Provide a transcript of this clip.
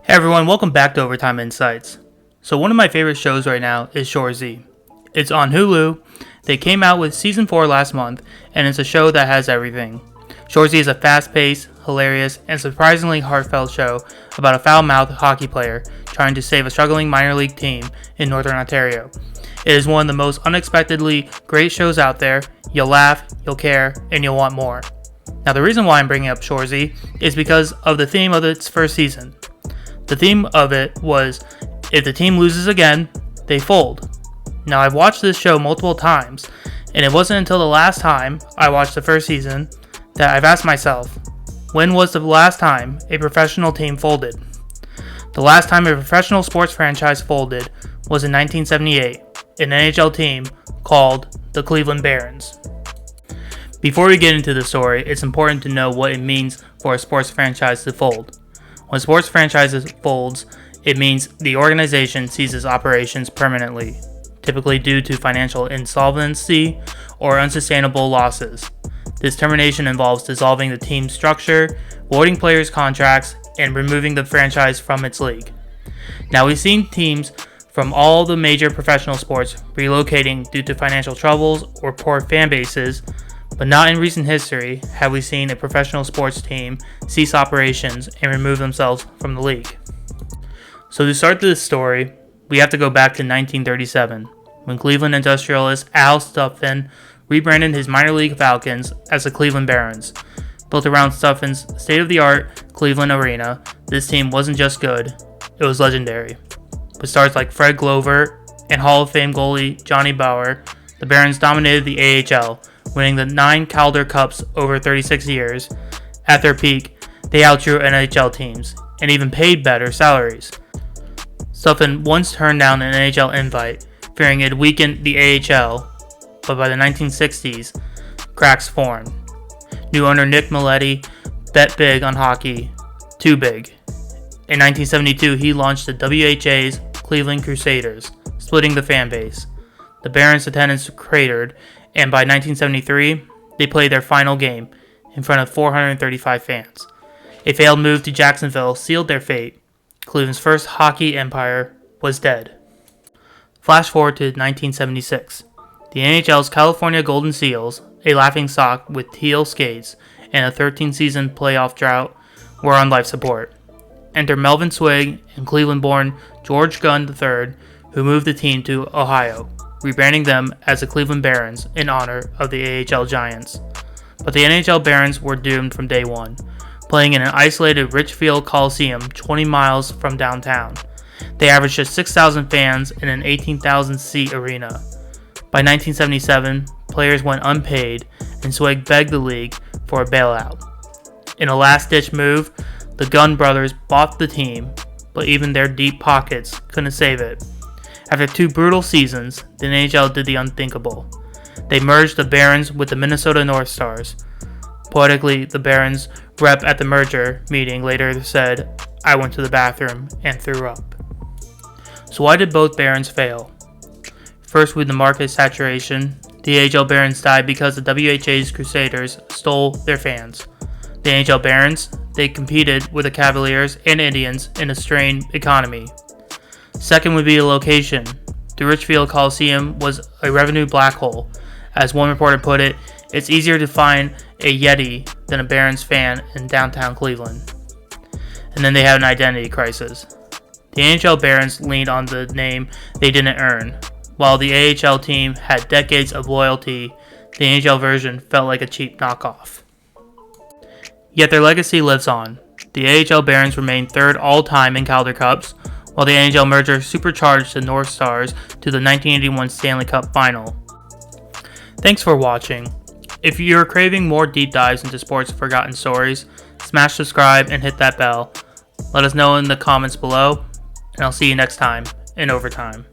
Hey everyone, welcome back to Overtime Insights. So one of my favorite shows right now is Shoresy. It's on Hulu. They came out with season 4 last month, and it's a show that has everything. Shoresy is a fast-paced, hilarious, and surprisingly heartfelt show about a foul-mouthed hockey player trying to save a struggling minor league team in Northern Ontario. It is one of the most unexpectedly great shows out there. You'll laugh, you'll care, and you'll want more. Now the reason why I'm bringing up Shoresy is because of the theme of its first season. The theme of it was, if the team loses again, they fold. Now I've watched this show multiple times, and it wasn't until the last time I watched the first season that I've asked myself, when was the last time a professional team folded? The last time a professional sports franchise folded was in 1978, an NHL team called the Cleveland Barons. Before we get into the story, it's important to know what it means for a sports franchise to fold. When sports franchises folds, it means the organization ceases operations permanently, typically due to financial insolvency or unsustainable losses. This termination involves dissolving the team's structure, voiding players' contracts, and removing the franchise from its league. Now, we've seen teams from all the major professional sports relocating due to financial troubles or poor fan bases, but not in recent history have we seen a professional sports team cease operations and remove themselves from the league. So to start this story, we have to go back to 1937, when Cleveland industrialist Al Stephan rebranded his minor league Falcons as the Cleveland Barons. Built around Stephan's state-of-the-art Cleveland Arena, this team wasn't just good, it was legendary. With stars like Fred Glover and Hall of Fame goalie Johnny Bower, the Barons dominated the AHL, winning the 9 Calder Cups over 36 years. At their peak, they outdrew NHL teams, and even paid better salaries. Stephan once turned down an NHL invite, fearing it weakened the AHL, but by the 1960s, cracks formed. New owner Nick Milletti bet big on hockey, too big. In 1972, he launched the WHA's Cleveland Crusaders, splitting the fan base. The Barons' attendance cratered, and by 1973, they played their final game in front of 435 fans. A failed move to Jacksonville sealed their fate. Cleveland's first hockey empire was dead. Flash forward to 1976. The NHL's California Golden Seals, a laughingstock with teal skates and a 13-season playoff drought, were on life support. Enter Melvin Swig and Cleveland-born George Gunn III, who moved the team to Ohio, rebranding them as the Cleveland Barons in honor of the AHL Giants. But the NHL Barons were doomed from day one, playing in an isolated Richfield Coliseum 20 miles from downtown. They averaged just 6,000 fans in an 18,000-seat arena. By 1977, players went unpaid, and Swig begged the league for a bailout. In a last-ditch move, the Gunn brothers bought the team, but even their deep pockets couldn't save it. After 2 brutal seasons, the NHL did the unthinkable. They merged the Barons with the Minnesota North Stars. Poetically, the Barons rep at the merger meeting later said, "I went to the bathroom and threw up." So why did both Barons fail? First, with the market saturation, the AHL Barons died because the WHA's Crusaders stole their fans. The NHL Barons, they competed with the Cavaliers and Indians in a strained economy. Second would be the location. The Richfield Coliseum was a revenue black hole. As one reporter put it, it's easier to find a Yeti than a Barons fan in downtown Cleveland. And then they had an identity crisis. The NHL Barons leaned on the name they didn't earn. While the AHL team had decades of loyalty, the NHL version felt like a cheap knockoff. Yet their legacy lives on. The AHL Barons remain third all-time in Calder Cups, while the NHL merger supercharged the North Stars to the 1981 Stanley Cup Final. Thanks for watching. If you're craving more deep dives into sports forgotten stories, smash subscribe and hit that bell. Let us know in the comments below, and I'll see you next time in Overtime.